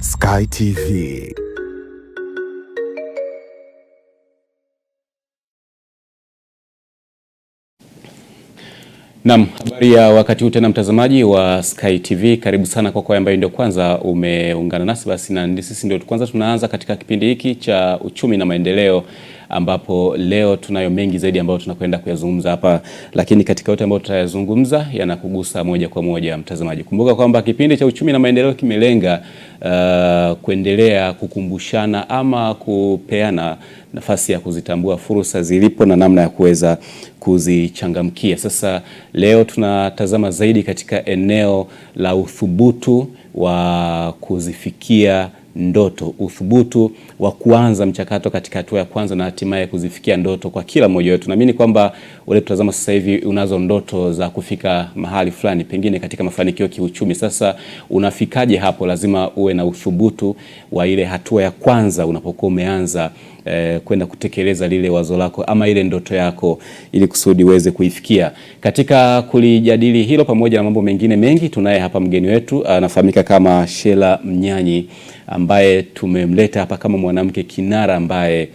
Sky TV. Naam, habari ya wakati huu tena mtazamaji wa Sky TV. Karibu sana kwa ambaye ndio kwanza umeungana nasi, basi na sisi ndio kwanza tunaanza katika kipindi hiki cha uchumi na maendeleo, ambapo leo tunayo mengi zaidi ambayo tunakwenda kuyazungumza hapa, lakini katika yote ambayo tutayazungumza yanakugusa moja kwa moja mtazamaji. Kumbuka kwamba kipindi cha uchumi na maendeleo kimelenga kuendelea kukumbushana ama kupeana nafasi ya kuzitambua fursa zilipo na namna ya kuweza kuzichangamkia. Sasa leo tunatazama zaidi katika eneo la uthubutu wa kuzifikia ndoto, uthubutu wa kuanza mchakato katika hatua ya kwanza na hatimaye kuzifikia ndoto kwa kila mmoja wetu. Naamini kwamba wale tutazama sasa hivi unazo ndoto za kufika mahali fulani, pengine katika mafanikio kiuchumi. Sasa unafikaje hapo? Lazima uwe na uthubutu wa ile hatua ya kwanza unapokuwa umeanza kwenda kutekeleza lile wazo lako ama ile ndoto yako, ili kusudi uweze kuifikia. Katika kulijadili hilo pamoja na mambo mengine mengi, tunaye hapa mgeni wetu anafahamika kama Sheila Mnyanyi, ambaye tumemleta hapa kama mwanamke kinara ambaye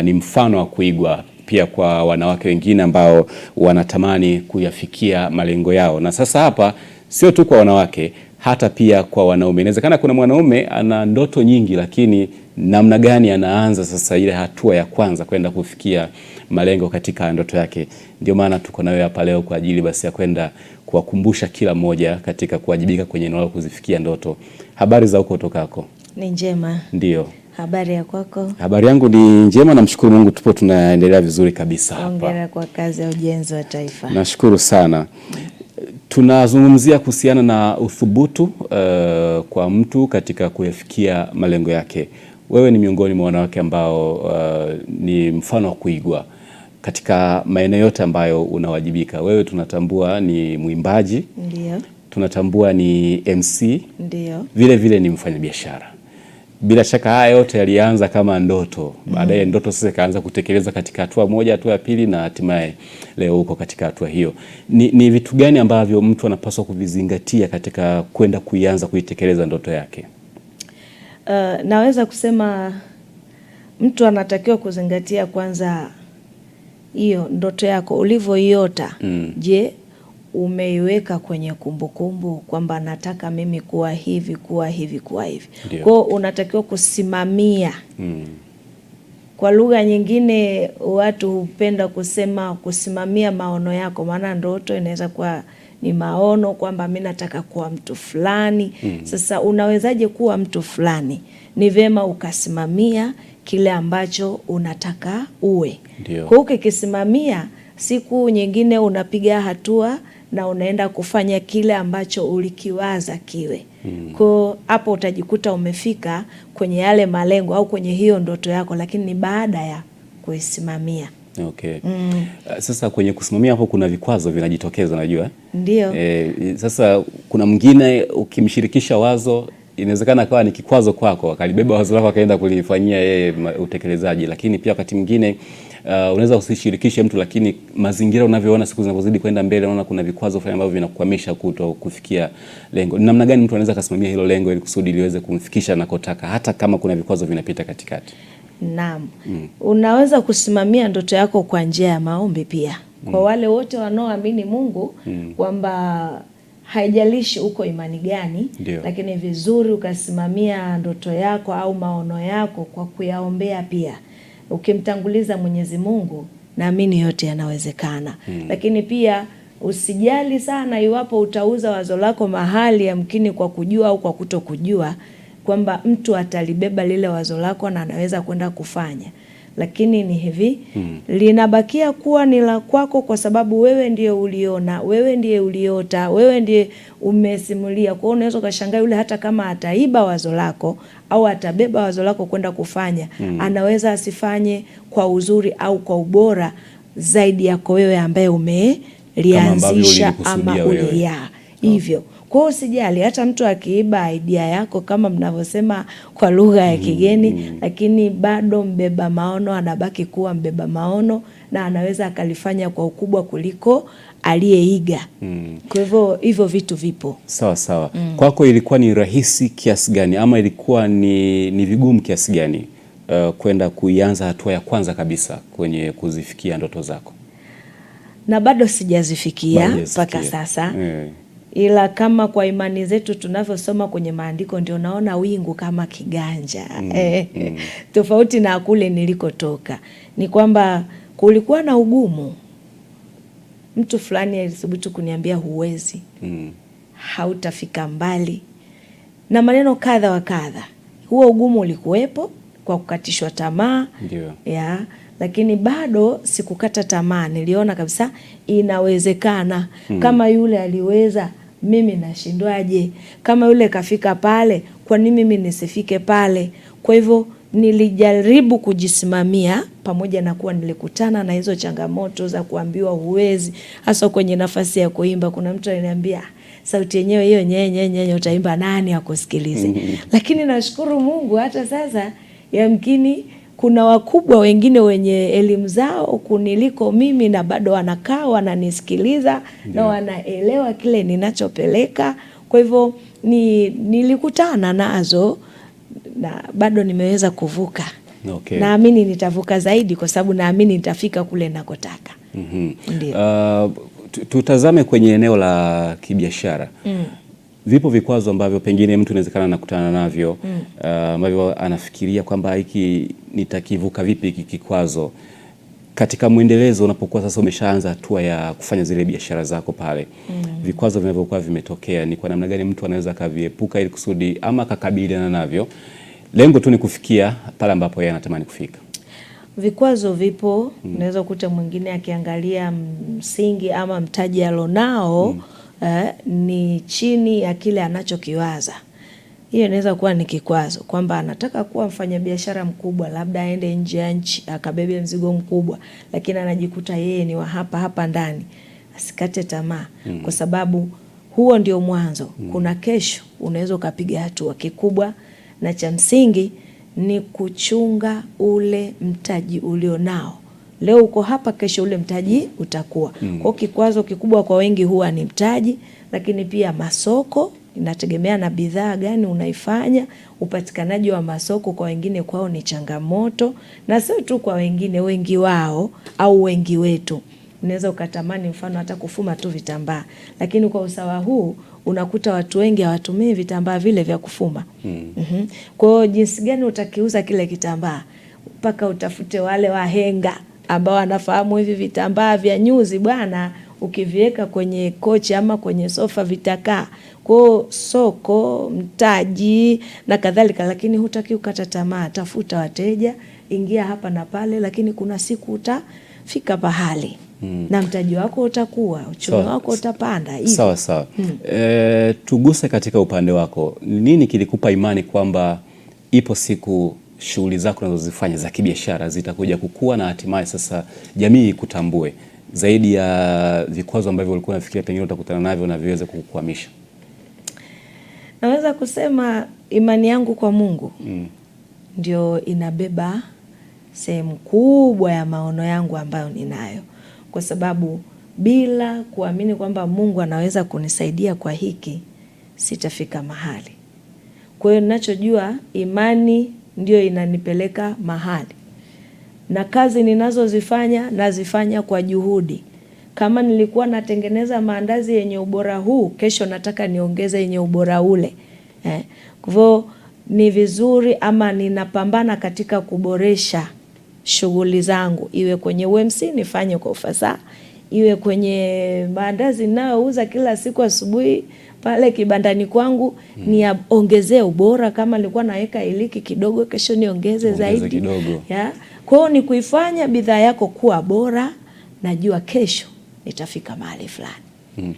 ni mfano wa kuigwa pia kwa wanawake wengine ambao wanatamani kuyafikia malengo yao. Na sasa hapa sio tu kwa wanawake, hata pia kwa wanaume. Inawezekana kuna mwanaume ana ndoto nyingi, lakini namna gani anaanza sasa ile hatua ya kwanza kwenda kufikia malengo katika ndoto yake? Ndio maana tuko nawe hapa leo kwa ajili basi ya kwenda kuwakumbusha kila mmoja katika kuwajibika kwenye eneo la kuzifikia ndoto. Habari za huko utokako? Ni njema. Ndio. Habari ya kwako? Habari yangu ni njema, namshukuru Mungu, tupo tunaendelea vizuri kabisa hapa. Hongera kwa kazi ya ujenzi wa taifa. Nashukuru sana. Tunazungumzia kuhusiana na uthubutu kwa mtu katika kuyafikia malengo yake. Wewe ni miongoni mwa wanawake ambao ni mfano wa kuigwa katika maeneo yote ambayo unawajibika. Wewe tunatambua ni mwimbaji. Ndio. Tunatambua ni MC. Ndio. Vile vile ni mfanyabiashara. Bila shaka haya yote yalianza kama ndoto. Baadaye ndoto sasa ikaanza kutekeleza katika hatua moja, hatua ya pili, na hatimaye leo uko katika hatua hiyo. Ni vitu gani ambavyo mtu anapaswa kuvizingatia katika kwenda kuianza kuitekeleza ndoto yake? Naweza kusema mtu anatakiwa kuzingatia kwanza hiyo ndoto yako ulivyoiota. Je, umeiweka kwenye kumbukumbu kwamba nataka mimi kuwa hivi, kuwa hivi, kuwa hivi. Kwa hiyo unatakiwa kusimamia. Kwa lugha nyingine watu hupenda kusema kusimamia maono yako, maana ndoto inaweza kuwa ni maono kwamba mimi nataka kuwa mtu fulani. Sasa unawezaje kuwa mtu fulani? Ni vema ukasimamia kile ambacho unataka uwe. Kwa hiyo ukikisimamia, siku nyingine unapiga hatua na unaenda kufanya kile ambacho ulikiwaza kiwe. Kwa hapo utajikuta umefika kwenye yale malengo au kwenye hiyo ndoto yako, lakini ni baada ya kuisimamia. Okay. Sasa kwenye kusimamia hapo kuna vikwazo vinajitokeza, unajua? Ndio. Sasa kuna mwingine ukimshirikisha wazo inawezekana akawa ni kikwazo kwako, akalibeba wazo lako akaenda kulifanyia yeye utekelezaji, lakini pia wakati mwingine unaweza usishirikishe mtu, lakini mazingira unavyoona siku zinazozidi kwenda mbele unaona kuna vikwazo fulani ambavyo vinakuhamisha kufikia lengo. Ni namna gani mtu anaweza kusimamia hilo lengo ili kusudi liweze kumfikisha anakotaka hata kama kuna vikwazo vinapita katikati? Naam. Unaweza kusimamia ndoto yako kwa njia ya maombi pia. Kwa wale wote wanaoamini Mungu kwamba haijalishi uko imani gani, lakini vizuri ukasimamia ndoto yako au maono yako kwa kuyaombea pia. Ukimtanguliza Mwenyezi Mungu, naamini yote yanawezekana. Lakini pia usijali sana iwapo utauza wazo lako mahali, yamkini kwa kujua au kwa kutokujua, kwamba mtu atalibeba lile wazo lako na anaweza kwenda kufanya. Lakini ni hivi, linabakia kuwa ni la kwako kwa sababu wewe ndiye uliona, wewe ndiye uliota, wewe ndiye umesimulia. Kwa hiyo unaweza ukashangaa yule hata kama ataiba wazo lako au atabeba wazo lako kwenda kufanya, anaweza asifanye kwa uzuri au kwa ubora zaidi yako wewe ambaye umelianzisha ama ulia hivyo. Kwa hiyo usijali hata mtu akiiba idea yako kama mnavyosema kwa lugha ya kigeni, lakini bado mbeba maono anabaki kuwa mbeba maono na anaweza akalifanya kwa ukubwa kuliko aliyeiga. Kwa hivyo vitu vipo. Sawa sawa. Kwako ilikuwa ni rahisi kiasi gani ama ilikuwa ni vigumu kiasi gani kwenda kuianza hatua ya kwanza kabisa kwenye kuzifikia ndoto zako? Na bado sijazifikia mpaka sasa. Ila kama kwa imani zetu tunavyosoma kwenye maandiko ndio naona wingu kama kiganja. Tofauti na kule nilikotoka ni kwamba kulikuwa na ugumu. Mtu fulani alithubutu kuniambia huwezi, hautafika mbali na maneno kadha wa kadha. Huo ugumu ulikuwepo kwa kukatishwa tamaa ya, lakini bado sikukata tamaa. Niliona kabisa inawezekana. Kama yule aliweza, mimi nashindwaje? Kama yule kafika pale, kwa nini mimi nisifike pale? Kwa hivyo nilijaribu kujisimamia, pamoja na kuwa nilikutana na hizo changamoto za kuambiwa huwezi, hasa kwenye nafasi ya kuimba. Kuna mtu aliniambia sauti yenyewe hiyo nyenye utaimba nani akusikilize? Lakini nashukuru Mungu hata sasa yamkini kuna wakubwa wengine wenye elimu zao kuniliko mimi na bado wanakaa wananisikiliza na wanaelewa kile ninachopeleka. Kwa hivyo nilikutana nazo na bado nimeweza kuvuka. Naamini nitavuka zaidi kwa sababu naamini nitafika kule nakotaka. Ndio. Tutazame kwenye eneo la kibiashara. Vipo vikwazo ambavyo pengine mtu inawezekana anakutana navyo ambavyo anafikiria kwamba hiki nitakivuka vipi hiki kikwazo. Katika mwendelezo unapokuwa sasa umeshaanza hatua ya kufanya zile biashara zako pale, vikwazo vinavyokuwa vimetokea ni kwa namna gani mtu anaweza kaviepuka ili kusudi ama akakabiliana navyo? Lengo tu ni kufikia pale ambapo yeye anatamani kufika. Vikwazo vipo. Unaweza kukuta mwingine akiangalia msingi ama mtaji alionao ni chini ya kile anachokiwaza. Hiyo inaweza kuwa ni kikwazo, kwamba anataka kuwa mfanyabiashara mkubwa, labda aende nje ya nchi akabebe mzigo mkubwa, lakini anajikuta yeye ni wa hapa ndani. Asikate tamaa, kwa sababu huo ndio mwanzo. Kuna kesho unaweza ukapiga hatua kikubwa, na cha msingi ni kuchunga ule mtaji ulionao. Leo uko hapa, kesho ule mtaji utakuwa. Kwa kikwazo kikubwa kwa wengi huwa ni mtaji, lakini pia masoko. Inategemea na bidhaa gani unaifanya. Upatikanaji wa masoko kwa wengine kwao ni changamoto, na sio tu kwa wengine, wengi wao au wengi wetu. Unaweza ukatamani mfano hata kufuma tu vitambaa, lakini kwa usawa huu unakuta watu wengi hawatumii vitambaa vile vya kufuma. Kwa hiyo jinsi gani utakiuza kile kitambaa? Mpaka utafute wale wahenga ambao wanafahamu hivi vitambaa vya nyuzi bwana, ukiviweka kwenye kochi ama kwenye sofa vitakaa. Kwa soko, mtaji na kadhalika, lakini hutaki ukata tamaa. Tafuta wateja, ingia hapa na pale, lakini kuna siku utafika pahali na mtaji wako utakuwa, uchumi wako utapanda hivi. Sawa. Tuguse katika upande wako. Nini kilikupa imani kwamba ipo siku shughuli zako unazozifanya za kibiashara zitakuja kukua na hatimaye sasa jamii kutambue zaidi ya vikwazo ambavyo ulikuwa unafikiria pengine utakutana navyo na viweze kukukwamisha? Naweza kusema imani yangu kwa Mungu ndio inabeba sehemu kubwa ya maono yangu ambayo ninayo, kwa sababu bila kuamini kwamba Mungu anaweza kunisaidia kwa hiki, sitafika mahali. Kwa hiyo ninachojua, imani ndio inanipeleka mahali, na kazi ninazozifanya nazifanya kwa juhudi. Kama nilikuwa natengeneza maandazi yenye ubora huu, kesho nataka niongeze yenye ubora ule. Kwa hivyo ni vizuri ama ninapambana katika kuboresha shughuli zangu, iwe kwenye UMC nifanye kwa ufasaha, iwe kwenye maandazi ninayouza kila siku asubuhi pale kibandani kwangu niongezee ubora. Kama nilikuwa naweka iliki kidogo, kesho niongeze zaidi. Kwa hiyo ni kuifanya bidhaa yako kuwa bora, najua kesho nitafika mahali fulani.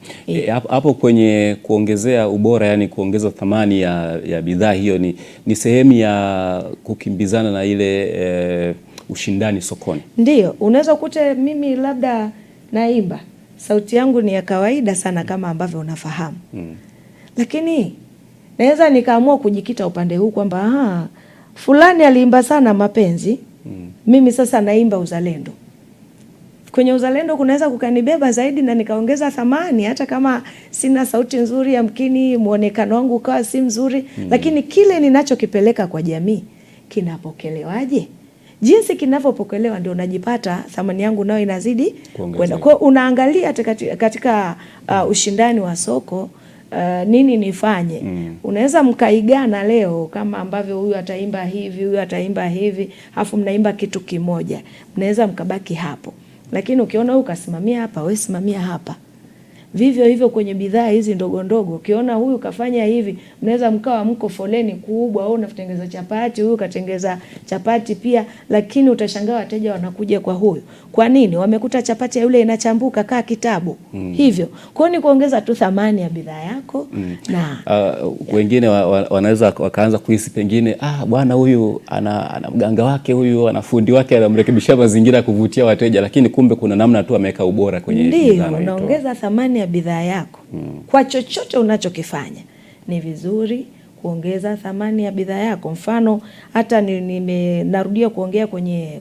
Hapo kwenye kuongezea ubora, yani kuongeza thamani ya bidhaa hiyo, ni sehemu ya kukimbizana na ile ushindani sokoni. Ndio, unaweza kukuta mimi labda naimba, sauti yangu ni ya kawaida sana kama ambavyo unafahamu. Lakini naweza nikaamua kujikita upande huu kwamba fulani aliimba sana mapenzi, mimi sasa naimba uzalendo. kwenye uzalendo kunaweza kukanibeba zaidi na nikaongeza thamani, hata kama sina sauti nzuri, yamkini muonekano wangu ukawa si mzuri, lakini kile ninachokipeleka kwa jamii kinapokelewaje? Jinsi kinavyopokelewa ndio unajipata thamani yangu nayo inazidi kwenda. Kwa unaangalia katika ushindani wa soko, nini nifanye? Unaweza mkaigana leo kama ambavyo huyu ataimba hivi, huyu ataimba hivi, afu mnaimba kitu kimoja. Mnaweza mkabaki hapo. Lakini ukiona huyu kasimamia hapa, wewe simamia hapa. Vivyo hivyo kwenye bidhaa hizi ndogo ndogo, ukiona huyu kafanya hivi, mnaweza mkawa mko foleni kubwa, au unatengeneza chapati, huyu katengeza chapati pia, lakini utashangaa wateja wanakuja kwa huyu. Kwa nini? Wamekuta chapati ya yule inachambuka kaa kitabu. Hivyo. Kwa hiyo ni kuongeza tu thamani ya bidhaa yako na wengine wanaweza wakaanza kuhisi pengine bwana huyu ana mganga wake, huyu ana fundi wake, anamrekebishia mazingira kuvutia wateja, lakini kumbe kuna namna tu ameweka ubora kwenye bidhaa. Ndio, unaongeza thamani ya bidhaa yako. Kwa chochote unachokifanya ni vizuri kuongeza thamani ya bidhaa yako. Mfano hata narudia kuongea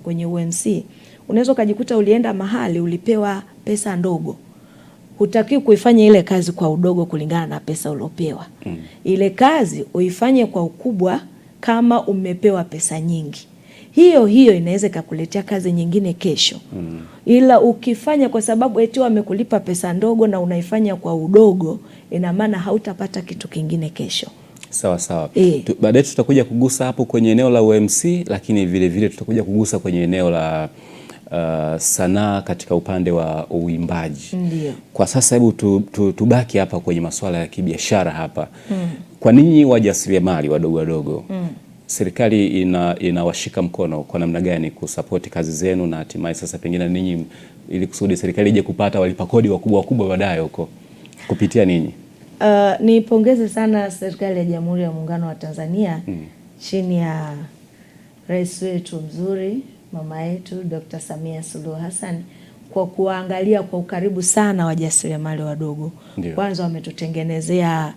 kwenye UMC, unaweza ukajikuta ulienda mahali ulipewa pesa ndogo, hutakiwi kuifanya ile kazi kwa udogo kulingana na pesa uliopewa. Ile kazi uifanye kwa ukubwa kama umepewa pesa nyingi. Hiyo inaweza ikakuletea kazi nyingine kesho. Ila ukifanya kwa sababu eti wamekulipa pesa ndogo na unaifanya kwa udogo, ina maana hautapata kitu kingine kesho. Sawa. Baadaye tutakuja kugusa hapo kwenye eneo la UMC, lakini vile tutakuja kugusa kwenye eneo la sanaa katika upande wa uimbaji. Ndiyo. Kwa sasa hebu tubaki hapa kwenye masuala ya kibiashara hapa. Kwa ninyi wajasiriamali wadogo serikali inawashika mkono kwa namna gani kusapoti kazi zenu, na hatimaye sasa pengine ninyi, ili kusudi serikali ije kupata walipa kodi wakubwa baadaye huko kupitia ninyi? Nipongeze sana serikali ya Jamhuri ya Muungano wa Tanzania chini ya rais wetu mzuri, mama yetu Dr. Samia Suluhu Hassan, kwa kuangalia kwa ukaribu sana wajasiriamali wadogo. Kwanza wametutengenezea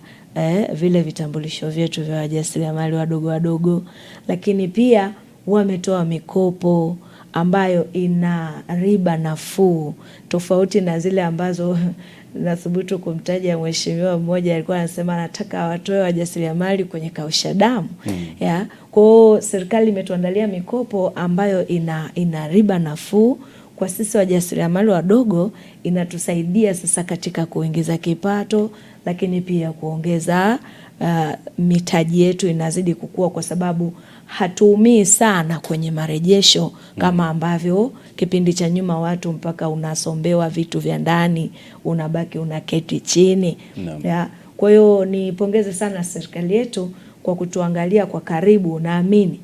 vile vitambulisho vyetu vya wajasiriamali wadogo, lakini pia wametoa mikopo ambayo ina riba nafuu, tofauti na zile ambazo nathubutu kumtaja mheshimiwa mmoja alikuwa anasema anataka watoe wajasiriamali kwenye kausha damu. Kwa hiyo serikali imetuandalia mikopo ambayo ina riba nafuu. Kwa sisi wajasiriamali wadogo inatusaidia sasa katika kuingiza kipato, lakini pia kuongeza mitaji yetu inazidi kukua, kwa sababu hatuumii sana kwenye marejesho kama ambavyo kipindi cha nyuma watu mpaka unasombewa vitu vya ndani, unabaki unaketi chini. Kwa hiyo nipongeze sana serikali yetu kwa kutuangalia kwa karibu. Naamini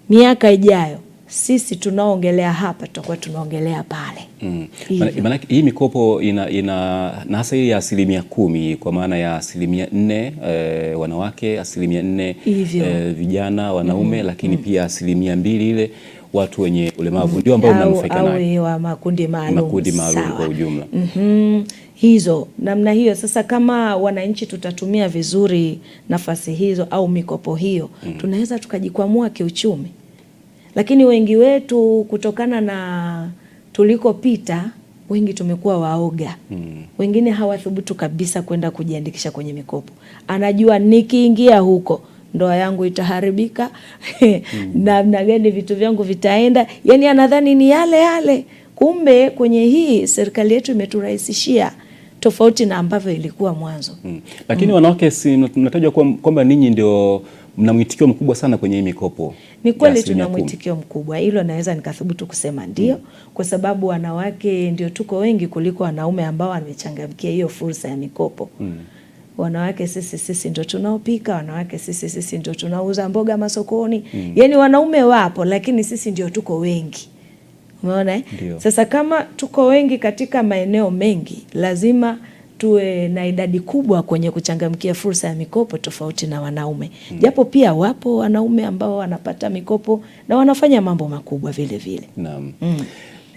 miaka ijayo sisi tunaongelea hapa tutakuwa tunaongelea pale. Maana hii mikopo ina na hasa hii ya 10%, kwa maana ya 4% wanawake, 4% vijana wanaume, lakini pia 2% ile watu wenye ulemavu ndio ambao mnanufaika nayo, au makundi maalum kwa ujumla. Hizo namna hiyo. Sasa kama wananchi tutatumia vizuri nafasi hizo au mikopo hiyo, tunaweza tukajikwamua kiuchumi. Lakini wengi wetu kutokana na tulikopita, wengi tumekuwa waoga. Wengine hawathubutu kabisa kwenda kujiandikisha kwenye mikopo. Anajua nikiingia huko ndoa yangu itaharibika, namna gani vitu vyangu vitaenda. Yaani anadhani ni yale. Kumbe kwenye hii serikali yetu imeturahisishia tofauti na ambavyo ilikuwa mwanzo. Lakini wanawake, si mnatajwa kwamba ninyi ndio mna mwitikio mkubwa sana kwenye hii mikopo? Ni kweli tuna mwitikio mkubwa, hilo naweza nikathubutu kusema ndio, kwa sababu wanawake ndio tuko wengi kuliko wanaume ambao wamechangamkia hiyo fursa ya mikopo. Wanawake sisi ndio tunaopika, wanawake sisi ndio tunauza mboga masokoni. Yaani wanaume wapo, lakini sisi ndio tuko wengi. Umeona? Sasa kama tuko wengi katika maeneo mengi, lazima tuwe na idadi kubwa kwenye kuchangamkia fursa ya mikopo tofauti na wanaume. Japo pia wapo wanaume ambao wanapata mikopo na wanafanya mambo makubwa vile. Naam.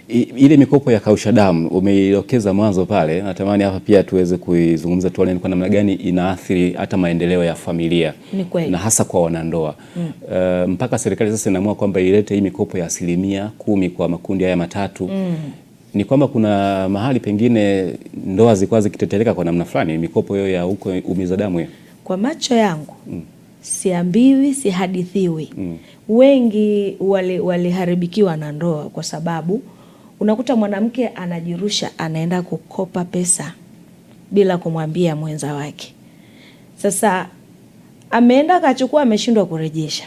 Ile mikopo ya kausha damu umeidokeza mwanzo pale, natamani hapa pia tuweze kuizungumza, tuone kwa namna gani inaathiri hata maendeleo ya familia na hasa kwa wanandoa. Mpaka serikali sasa inaamua kwamba ilete hii mikopo ya 10% kwa makundi haya matatu. ni kwamba kuna mahali pengine ndoa zilikuwa zikiteteleka kwa namna fulani, mikopo hiyo ya huko umiza damu hiyo? Kwa macho yangu siambiwi, sihadithiwi. Wengi waliharibikiwa na ndoa kwa sababu unakuta mwanamke anajirusha, anaenda kukopa pesa bila kumwambia mwenza wake. Sasa ameenda akachukua, ameshindwa kurejesha.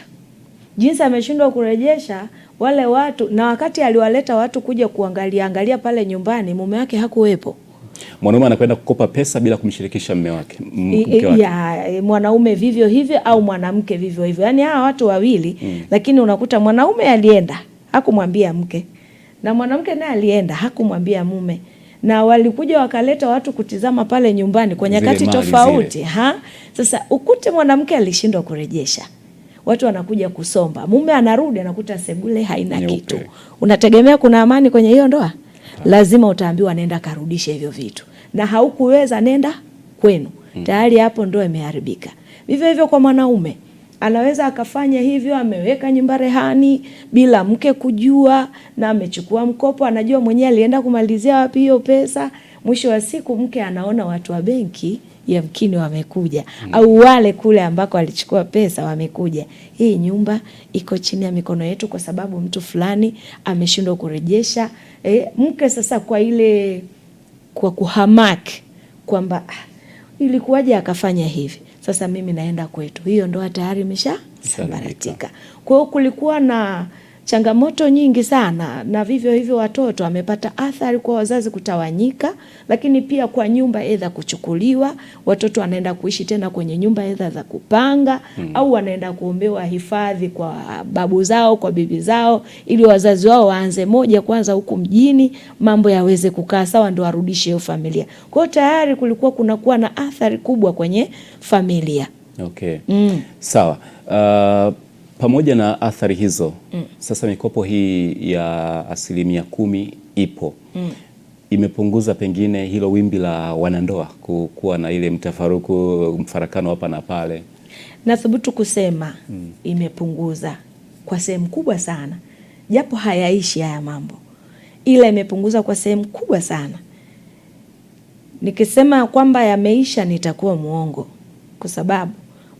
Jinsi ameshindwa kurejesha, wale watu, na wakati aliwaleta watu kuja angalia pale nyumbani, mume wake hakuwepo. Mwanaume anakwenda kukopa pesa bila kumshirikisha mume wake, mke wake. Ya, mwanaume vivyo hivyo au mwanamke vivyo hivyo. Yaani hawa watu wawili, lakini unakuta mwanaume alienda hakumwambia mke, na mwanamke naye alienda hakumwambia mume, na walikuja wakaleta watu kutizama pale nyumbani kwa nyakati tofauti. Sasa ukute mwanamke alishindwa kurejesha, watu wanakuja kusomba, mume anarudi anakuta sebule haina kitu. Unategemea kuna amani kwenye hiyo ndoa? Lazima utaambiwa nenda karudishe hivyo vitu, na haukuweza nenda kwenu. Tayari hapo ndoa imeharibika. Vivyo hivyo kwa mwanaume, anaweza akafanya hivyo, ameweka nyumba rehani bila mke kujua, na amechukua mkopo, anajua mwenyewe alienda kumalizia wapi hiyo pesa. Mwisho wa siku mke anaona watu wa benki yamkini wamekuja, au wale kule ambako alichukua pesa wamekuja. Hii nyumba iko chini ya mikono yetu kwa sababu mtu fulani ameshindwa kurejesha. Mke sasa kwa kuhamaki kwamba ilikuwaje akafanya hivi, sasa mimi naenda kwetu, hiyo ndoa tayari imeshabaratika. Kwa hiyo kulikuwa na changamoto nyingi sana, na vivyo hivyo watoto wamepata athari kwa wazazi kutawanyika, lakini pia kwa nyumba edha kuchukuliwa, watoto wanaenda kuishi tena kwenye nyumba edha za kupanga, au wanaenda kuombewa hifadhi kwa babu zao, kwa bibi zao, ili wazazi wao waanze moja kwanza huku mjini, mambo yaweze kukaa sawa, ndio warudishe hiyo familia. Kwa hiyo tayari kulikuwa kunakuwa na athari kubwa kwenye familia. Okay. Sawa. Pamoja na athari hizo, sasa mikopo hii ya 10% ipo. Imepunguza pengine hilo wimbi la wanandoa kuwa na ile mtafaruku, mfarakano hapa na pale? Nathubutu kusema imepunguza kwa sehemu kubwa sana, japo hayaishi haya mambo, ila imepunguza kwa sehemu kubwa sana. Nikisema kwamba yameisha nitakuwa muongo, kwa sababu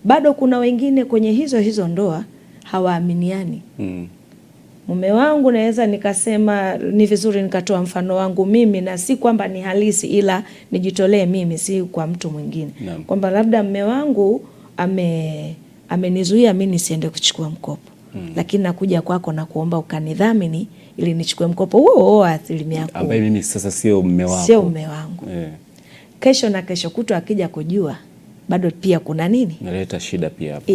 bado kuna wengine kwenye hizo ndoa hawaaminiani. Mume wangu, naweza nikasema ni vizuri nikatoa mfano wangu mimi, na si kwamba ni halisi, ila nijitolee mimi, si kwa mtu mwingine. Kwamba labda mume wangu amenizuia mimi nisiende kuchukua mkopo, lakini nakuja kwako na kuomba ukanidhamini ili nichukue mkopo huo 10%, ambaye mimi sasa sio mume wako, sio mume wangu. Kesho na kesho kutwa akija kujua, bado pia kuna nini? Naleta shida pia hapo.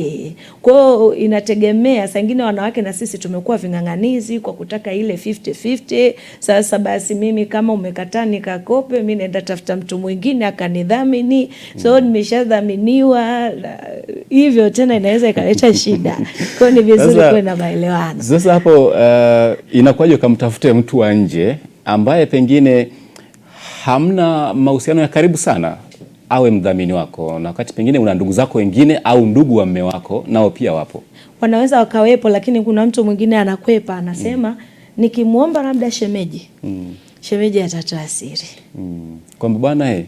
Kwa hiyo inategemea, saa nyingine wanawake na sisi tumekuwa ving'ang'anizi kwa kutaka ile 50-50. Sasa basi mimi kama umekataa nikakope, mimi naenda tafuta mtu mwingine akanidhamini. So nimeshadhaminiwa hivyo, tena inaweza ikaleta shida. Kwa hiyo ni vizuri kuwe na maelewano. Sasa hapo inakuwaje ukamtafute mtu wa nje ambaye pengine hamna mahusiano ya karibu sana awe mdhamini wako, na wakati pengine una ndugu zako wengine au ndugu wa mume wako nao pia wapo? Wanaweza wakawepo, lakini kuna mtu mwingine anakwepa, anasema nikimuomba labda shemeji, shemeji atatoa siri. Kwamba bwana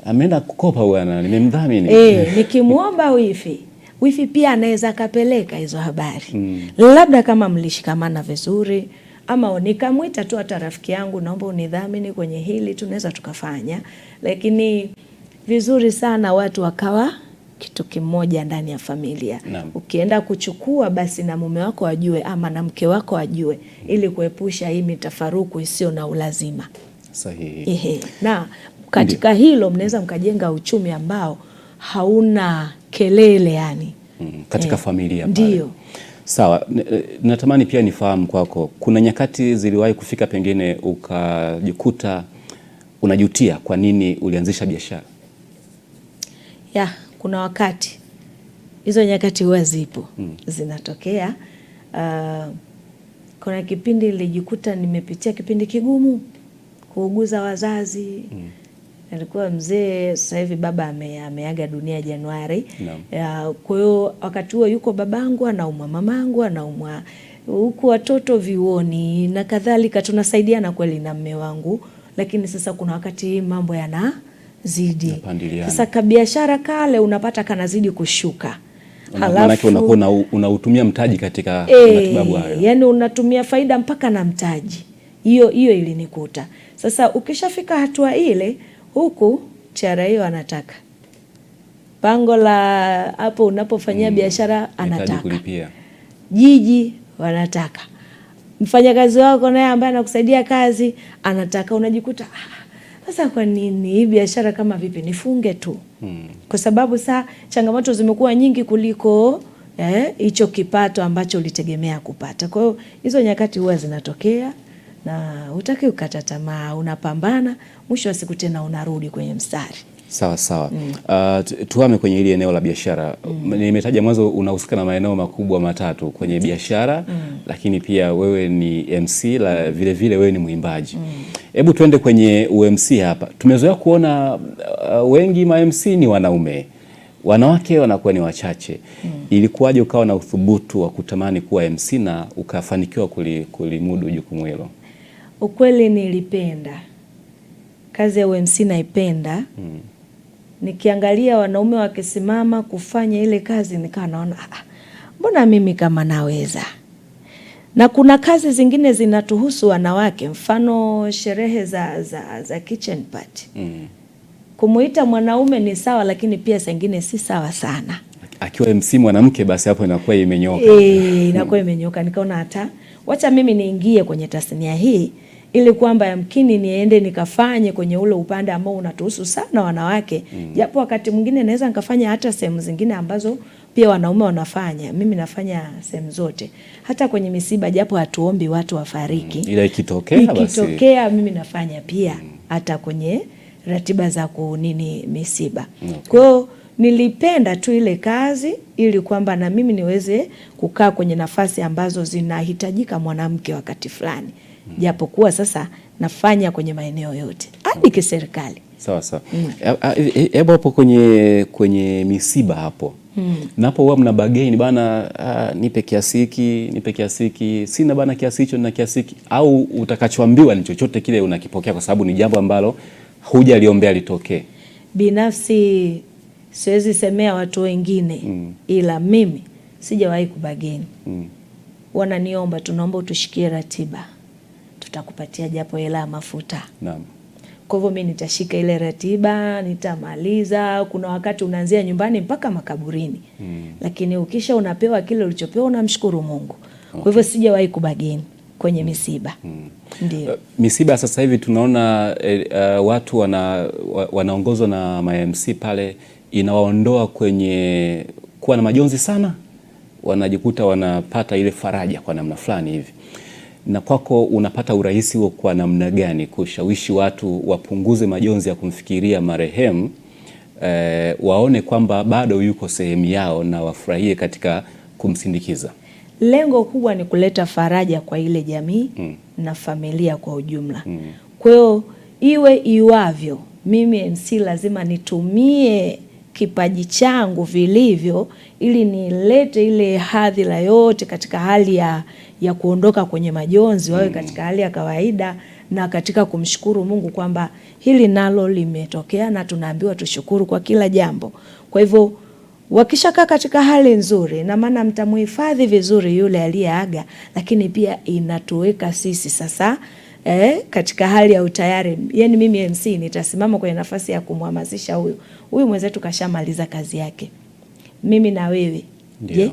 ameenda kukopa bwana, nimemdhamini. Nikimuomba wifi pia anaweza kapeleka hizo habari. Labda kama mlishikamana vizuri, ama nikamwita tu hata rafiki yangu, naomba unidhamini kwenye hili, tunaweza tukafanya. Lakini vizuri sana watu wakawa kitu kimoja ndani ya familia. Ukienda kuchukua, basi na mume wako ajue, ama na mke wako ajue, ili kuepusha hii mitafaruku isiyo na ulazima. Sahihi. Na katika hilo mnaweza mkajenga uchumi ambao hauna kelele yani. Katika familia pale. Ndio. Sawa, natamani pia nifahamu kwako, kuna nyakati ziliwahi kufika pengine ukajikuta unajutia kwa nini ulianzisha biashara? Kuna wakati hizo nyakati huwa zipo, zinatokea. Kuna kipindi nilijikuta nimepitia kipindi kigumu, kuuguza wazazi. Alikuwa mzee, sasa hivi baba ameaga dunia Januari. Kwa hiyo wakati huo yuko babangu anaumwa, mamangu anaumwa, huku watoto vioni na kadhalika, tunasaidiana kweli na mme wangu, lakini sasa kuna wakati mambo yanazidi. Sasa kabiashara kale unapata kanazidi kushuka. Halafu unakuwa unautumia mtaji katika matibabu hayo. Yani unatumia faida mpaka na mtaji. Hiyo ilinikuta. Sasa ukishafika hatua ile, huku TRA anataka pango la hapo unapofanyia biashara anataka kulipia. Jiji wanataka. Mfanyakazi wako naye ambaye anakusaidia kazi anataka. Unajikuta sasa kwa nini hii biashara kama vipi nifunge tu? Kwa sababu saa changamoto zimekuwa nyingi kuliko hicho kipato ambacho ulitegemea kupata. Kwa hiyo hizo nyakati huwa zinatokea na hutaki ukata tamaa, unapambana, mwisho wa siku tena unarudi kwenye mstari. Sawa sawa. Tuame kwenye hili eneo la biashara. Nimetaja mwanzo unahusika na maeneo makubwa matatu kwenye biashara, lakini pia wewe ni MC vile vile wewe ni mwimbaji. Hebu tuende kwenye UMC hapa. Tumezoea kuona wengi ma MC ni wanaume, wanawake wanakuwa ni wachache. Ilikuwaje ukawa na uthubutu wa kutamani kuwa MC na ukafanikiwa kulimudu jukumu hilo? Ukweli nilipenda kazi ya UMC, naipenda. Nikiangalia wanaume wakisimama kufanya ile kazi nikawa naona mbona mimi kama naweza. Na kuna kazi zingine zinatuhusu wanawake, mfano sherehe za kitchen party. Kumuita mwanaume ni sawa, lakini pia sengine si sawa sana. Akiwa MC mwanamke basi hapo inakuwa imenyoka. Inakuwa imenyoka. Nikaona hata wacha mimi niingie kwenye tasnia hii ili kwamba yamkini niende nikafanye kwenye ule upande ambao unatuhusu sana wanawake. Japo wakati mwingine naweza nikafanya hata sehemu zingine ambazo pia wanaume wanafanya. Mimi nafanya sehemu zote. Hata kwenye misiba japo hatuombi watu wafariki. Ila ikitokea mimi nafanya pia hata kwenye ratiba za kunini misiba. Kwa hiyo nilipenda tu ile kazi ili kwamba na mimi niweze kukaa kwenye nafasi ambazo zinahitajika mwanamke wakati fulani. Japokuwa sasa nafanya kwenye maeneo yote hadi kiserikali. Sawa sawa. Hebu hapo kwenye misiba hapo. Napo huwa mna bargain bana, nipe kiasi hiki, sina bana kiasi hicho na kiasi hiki, au utakachoambiwa ni chochote kile unakipokea kwa sababu ni jambo ambalo hujaliombea litokee? Binafsi siwezi semea watu wengine, ila mimi sijawahi kubageni. Wananiomba, tunaomba utushikie ratiba, tutakupatia japo hela ya mafuta. Naam. Kwa hivyo mimi nitashika ile ratiba, nitamaliza. Kuna wakati unaanzia nyumbani mpaka makaburini. Lakini ukisha unapewa kile ulichopewa unamshukuru Mungu. Kwa hivyo sijawahi kubageni kwenye misiba. Ndio. Misiba sasa hivi tunaona watu wanaongozwa na ma-MC pale, inawaondoa kwenye kuwa na majonzi sana, wanajikuta wanapata ile faraja kwa namna fulani hivi. Na kwako unapata urahisi huo kwa namna gani kushawishi watu wapunguze majonzi ya kumfikiria marehemu, waone kwamba bado yuko sehemu yao na wafurahie katika kumsindikiza? Lengo kubwa ni kuleta faraja kwa ile jamii na familia kwa ujumla. Kwa hiyo iwe iwavyo, mimi MC lazima nitumie kipaji changu vilivyo ili nilete ile hadhira yote katika hali ya kuondoka kwenye majonzi, wawe katika hali ya kawaida na katika kumshukuru Mungu kwamba hili nalo limetokea na tunaambiwa tushukuru kwa kila jambo. Kwa hivyo wakishakaa katika hali nzuri, na maana mtamuhifadhi vizuri yule aliyeaga, lakini pia inatuweka sisi sasa katika hali ya utayari. Yani mimi MC nitasimama kwenye nafasi ya kumhamasisha huyu mwenzetu kashamaliza kazi yake, mimi na wewe. Je,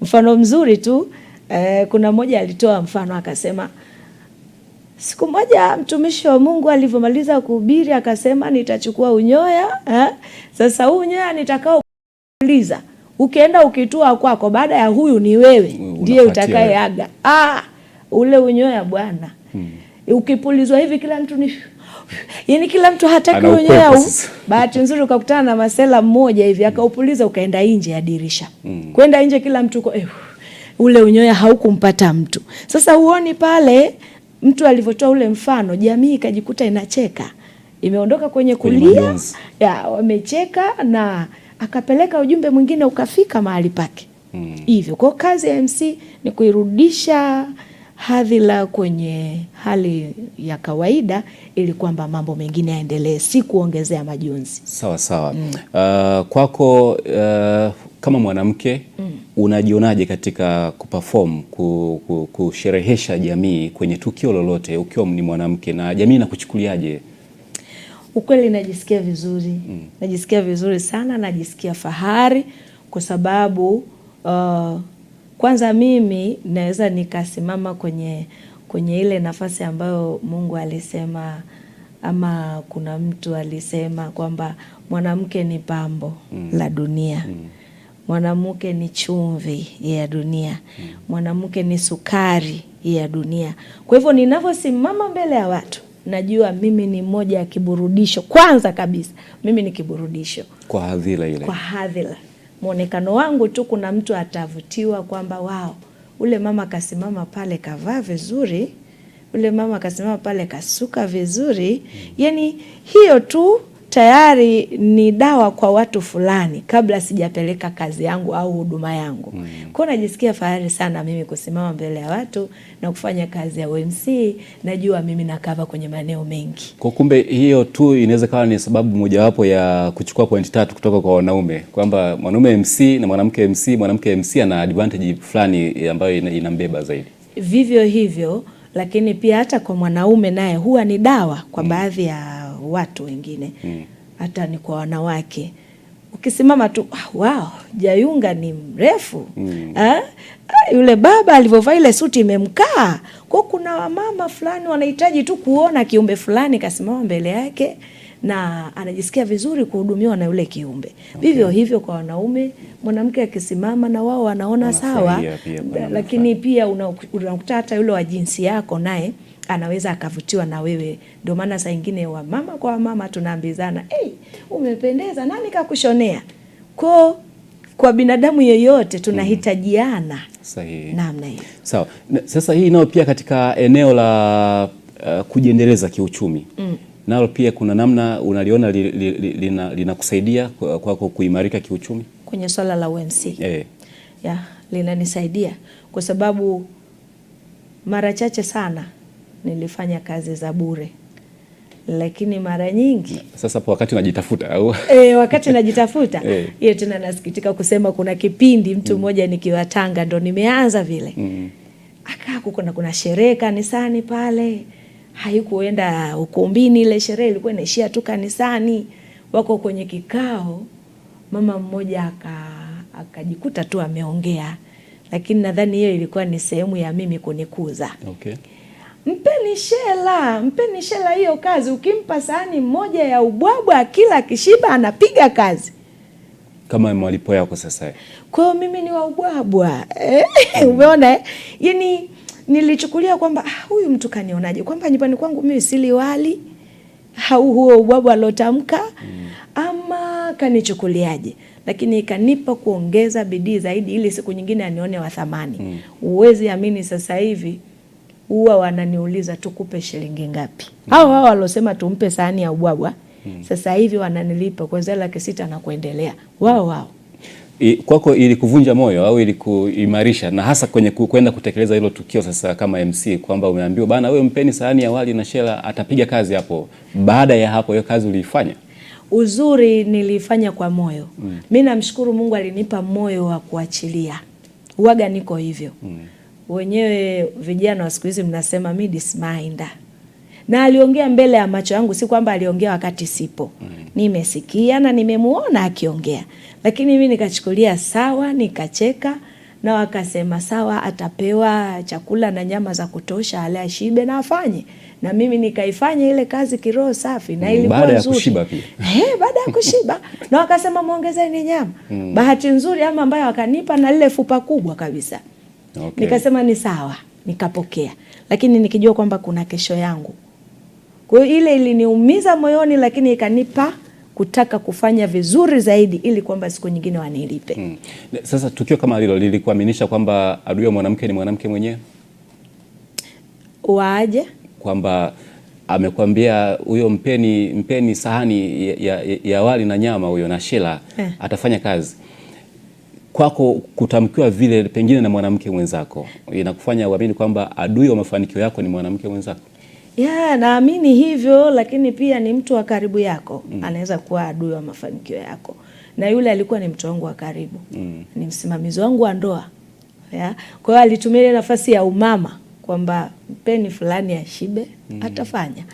mfano mzuri tu, kuna mmoja alitoa mfano akasema, siku moja mtumishi wa Mungu alivyomaliza kuhubiri akasema, nitachukua unyoya sasa huu unyoya nitakao kuuliza ukienda ukitua kwako, baada ya huyu ni wewe ndiye utakayeaga. Ule unyoya bwana, ukipulizwa hivi kila mtu ni yani kila mtu hataki unyoya. Bahati nzuri ukakutana na masela mmoja hivi akaupuliza, ukaenda nje ya dirisha. Kwenda nje kila mtu ule unyoya haukumpata mtu. Sasa uoni pale mtu alivyotoa ule mfano, jamii ikajikuta inacheka, imeondoka kwenye kulia wamecheka, na akapeleka ujumbe mwingine ukafika mahali pake. Hivyo kwa kazi ya MC ni kuirudisha hadhira kwenye hali ya kawaida ili kwamba mambo mengine yaendelee, si kuongezea majonzi. Sawa sawa. Kwako kama mwanamke unajionaje katika kuperform, kusherehesha jamii kwenye tukio lolote ukiwa ni mwanamke, na jamii inakuchukuliaje? Ukweli najisikia vizuri. Najisikia vizuri sana, najisikia fahari kwa sababu kwanza mimi naweza nikasimama kwenye ile nafasi ambayo Mungu alisema, ama kuna mtu alisema kwamba mwanamke ni pambo la dunia. Mwanamke ni chumvi ya dunia. Mwanamke ni sukari ya dunia. Kwa hivyo ninavyosimama mbele ya watu, najua mimi ni moja ya kiburudisho. Kwanza kabisa mimi ni kiburudisho kwa hadhira ile. Kwa hadhira. Muonekano wangu tu kuna mtu atavutiwa kwamba wao, ule mama kasimama pale kavaa vizuri, ule mama kasimama pale kasuka vizuri. Yani hiyo tu tayari ni dawa kwa watu fulani kabla sijapeleka kazi yangu au huduma yangu. Kwa najisikia fahari sana mimi kusimama mbele ya watu na kufanya kazi ya UMC. Najua mimi nakava kwenye maeneo mengi. Kwa kumbe hiyo tu inaweza kawa ni sababu mojawapo ya kuchukua pointi 3 kutoka kwa wanaume, kwamba mwanaume MC na mwanamke MC, mwanamke MC ana advantage fulani ambayo inambeba zaidi. Vivyo hivyo, lakini pia hata kwa mwanaume naye huwa ni dawa kwa baadhi ya watu wengine. Hata ni kwa wanawake. Ukisimama tu, wow, Jayunga ni mrefu. Yule baba alivyovaa ile suti imemkaa. Kwa kuna wamama fulani wanahitaji tu kuona kiumbe fulani kasimama mbele yake na anajisikia vizuri kuhudumiwa na yule kiumbe. Vivyo hivyo kwa wanaume, mwanamke akisimama na wao wanaona sawa. Lakini pia unakuta hata yule wa jinsi yako naye anaweza akavutiwa na wewe. Ndio maana saa nyingine wa mama kwa mama tunaambizana, umependeza, nani kakushonea? Kwa binadamu yeyote tunahitajiana. Sahihi. Namna hiyo. Sawa. Sasa hii nao pia katika eneo la kujiendeleza kiuchumi. Nalo pia kuna namna unaliona linakusaidia kwa kuimarika kiuchumi kwenye swala la UMC. Linanisaidia kwa sababu mara chache sana nilifanya kazi za bure, lakini mara nyingi sasa hapo wakati unajitafuta au wakati najitafuta hiyo tena nasikitika kusema kuna kipindi mtu mmoja nikiwa Tanga ndo nimeanza vile kuna sherehe kanisani pale, haikuenda ukumbini, ile sherehe ilikuwa inaishia tu kanisani. Wako kwenye kikao, mama mmoja akajikuta tu ameongea, lakini nadhani hiyo ilikuwa ni sehemu ya mimi kunikuza. Mpeni shela hiyo kazi. Ukimpa sahani moja ya ubwabwa akila akishiba anapiga kazi kama malipo yako sasa. Kwa hiyo mimi ni wa ubwabwa. Umeona yani nilichukulia kwamba huyu mtu kanionaje, kwamba nyumbani kwangu mimi sili wali au huo ubwabwa alotamka ama kanichukuliaje, lakini ikanipa kuongeza bidii zaidi ili siku nyingine anione wa thamani. Uwezi amini sasa hivi huwa wananiuliza tukupe shilingi ngapi? Hao walosema tumpe sahani ya ubwabwa sasa hivi wananilipa kuanzia 600,000 na kuendelea. Wao. Kwako ili kuvunja moyo au ili kuimarisha, na hasa kwenye kwenda kutekeleza hilo tukio sasa kama MC, kwamba umeambiwa bana wewe mpeni sahani ya wali na shela atapiga kazi hapo. Baada ya hapo hiyo kazi uliifanya? Uzuri nilifanya kwa moyo. Mimi namshukuru Mungu alinipa moyo wa kuachilia. Uwaga niko hivyo. Wenyewe vijana wa siku hizi mnasema midisminder. Na aliongea mbele ya macho yangu, si kwamba aliongea wakati sipo. Nimesikia na nimemuona akiongea. Lakini mimi nikachukulia sawa, nikacheka na wakasema sawa, atapewa chakula na nyama za kutosha ale ashibe na afanye. Na mimi nikaifanya ile kazi kiroho safi na ilikuwa nzuri. Baada ya kushiba pia. Baada ya kushiba. Na wakasema muongezeni nyama. Bahati nzuri ama ambayo wakanipa na lile fupa kubwa kabisa. Nikasema ni sawa, nikapokea. Lakini nikijua kwamba kuna kesho yangu. Kwa hiyo ile iliniumiza moyoni, lakini ikanipa kutaka kufanya vizuri zaidi ili kwamba siku nyingine wanilipe. Sasa tukio kama hilo lilikuaminisha kwamba adui wa mwanamke ni mwanamke mwenyewe? Waaje? Kwamba amekwambia huyo mpeni sahani ya wali na nyama huyo na shela atafanya kazi. kwako kutamkiwa vile pengine na mwanamke mwenzako inakufanya uamini kwamba adui wa mafanikio yako ni mwanamke mwenzako? Ya, naamini hivyo, lakini pia ni mtu wa karibu yako anaweza kuwa adui wa mafanikio yako. Na yule alikuwa ni mtu wangu wa karibu, ni msimamizi wangu wa ndoa. Kwa hiyo alitumia ile nafasi ya umama kwamba mpeni fulani ashibe, atafanya.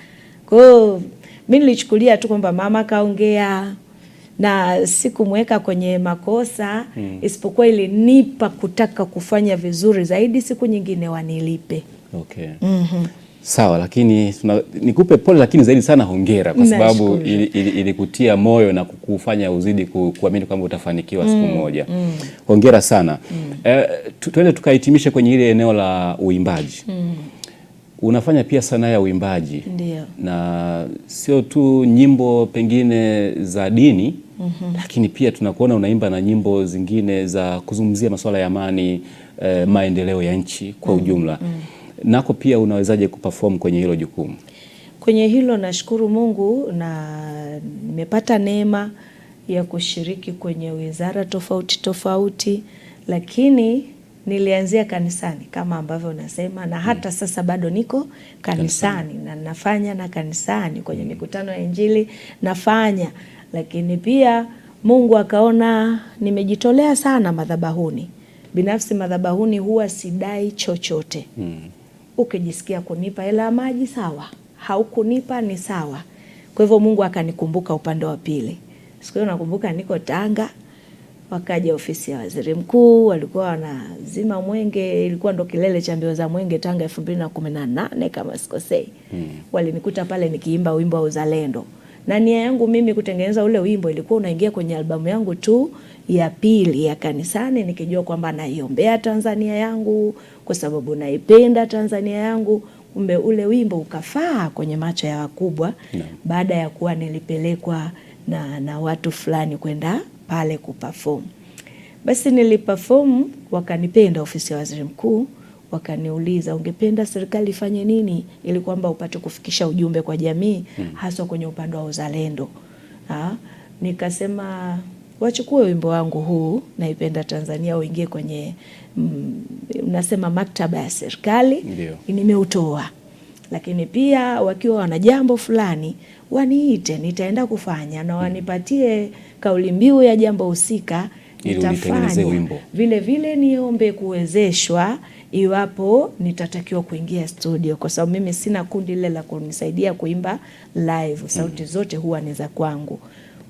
Kwa hiyo mimi nilichukulia tu kwamba mama kaongea na sikumweka kwenye makosa, isipokuwa ilinipa kutaka kufanya vizuri zaidi, siku nyingine wanilipe. Okay. Sawa, lakini nikupe pole lakini zaidi sana hongera kwa sababu ilikutia moyo na kukufanya uzidi kuamini kwamba utafanikiwa siku moja. Hongera sana. Tuende tukahitimisha kwenye ile eneo la uimbaji. Unafanya pia sanaa ya uimbaji. Ndiyo. Na sio tu nyimbo pengine za dini, lakini pia tunakuona unaimba na nyimbo zingine za kuzungumzia masuala ya amani, maendeleo ya nchi kwa ujumla. Nako pia unawezaje kuperform kwenye hilo jukumu? Kwenye hilo nashukuru Mungu na nimepata neema ya kushiriki kwenye wizara tofauti tofauti, lakini nilianzia kanisani kama ambavyo unasema, na hata sasa bado niko kanisani na nafanya na kanisani kwenye mikutano ya Injili nafanya, lakini pia Mungu akaona nimejitolea sana madhabahuni. Binafsi madhabahuni huwa sidai chochote. Ukijisikia kunipa hela ya maji sawa, haukunipa ni sawa. Kwa hivyo Mungu akanikumbuka upande wa pili. Siku hiyo nakumbuka niko Tanga, wakaja ofisi ya waziri mkuu, walikuwa wanazima mwenge, ilikuwa ndo kilele cha mbio za mwenge Tanga 2018 kama sikosei. Walinikuta pale nikiimba wimbo wa uzalendo. Na nia yangu mimi kutengeneza ule wimbo ilikuwa unaingia kwenye albamu yangu tu ya pili ya kanisani, nikijua kwamba naiombea Tanzania yangu kwa sababu naipenda Tanzania yangu. Kumbe ule wimbo ukafaa kwenye macho ya wakubwa baada ya kuwa nilipelekwa na watu fulani kwenda pale kuperform. Basi niliperform, wakanipenda ofisi ya waziri mkuu, wakaniuliza ungependa serikali ifanye nini ili kwamba upate kufikisha ujumbe kwa jamii haswa kwenye upande wa uzalendo. Nikasema wachukue wimbo wangu huu naipenda Tanzania uingie kwenye unasema maktaba ya serikali, nimeutoa. Lakini pia wakiwa wana jambo fulani waniite, nitaenda kufanya na wanipatie kauli mbiu ya jambo husika, nitafanya. Vile vile niombe kuwezeshwa iwapo nitatakiwa kuingia studio, kwa sababu mimi sina kundi lile la kunisaidia kuimba live, sauti zote huwa ni za kwangu.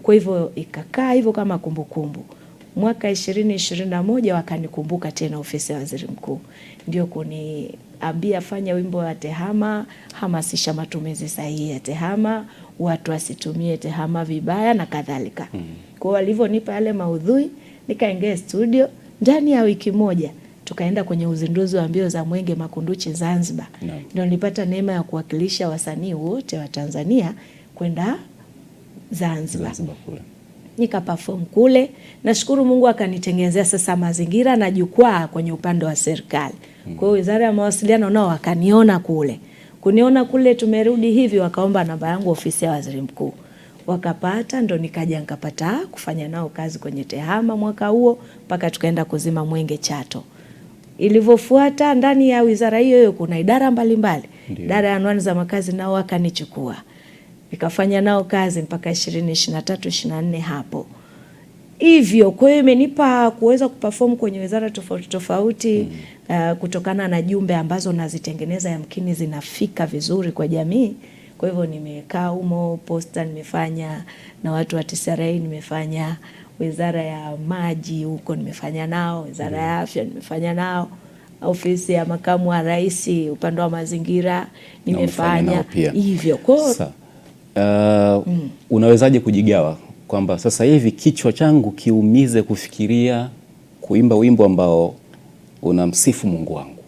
Kwa hivyo ikakaa hivyo kama kumbukumbu. Mwaka 2021 wakanikumbuka tena ofisi ya waziri mkuu, ndio kuniambia fanya wimbo wa tehama, hamasisha matumizi sahihi ya tehama, watu wasitumie tehama vibaya na kadhalika. Kwa walivyonipa yale maudhui, nikaingia studio, ndani ya wiki moja tukaenda kwenye uzinduzi wa mbio za mwenge Makunduchi Zanzibar. Ndio nilipata neema ya kuwakilisha wasanii wote wa Tanzania kwenda Zanzibar. Nika perform kule. Nashukuru Mungu akanitengenezea sasa mazingira na jukwaa kwenye upande wa serikali. Kwa hiyo Wizara ya Mawasiliano nao wakaniona kule. Kuniona kule tumerudi hivi, wakaomba namba yangu ofisi ya waziri mkuu. Wakapata, ndo nikaja nikapata kufanya nao kazi kwenye tehama mwaka huo mpaka tukaenda kuzima mwenge Chato. Ilivyofuata ndani ya wizara hiyo kuna idara mbalimbali. Idara ya anwani za makazi nao wakanichukua. Nikafanya nao kazi mpaka 2023-24 hapo. Hivyo kwa hiyo imenipa kuweza kuperform kwenye wizara tofauti tofauti kutokana na jumbe ambazo nazitengeneza yamkini zinafika vizuri kwa jamii. Kwa hivyo nimekaa humo posta, nimefanya na watu wa TCRA, nimefanya wizara ya maji huko, nimefanya nao wizara ya afya, nimefanya nao ofisi ya makamu wa rais upande wa mazingira, nimefanya hivyo. Unawezaje kujigawa kwamba sasa hivi kichwa changu kiumize kufikiria kuimba wimbo ambao unamsifu Mungu wangu,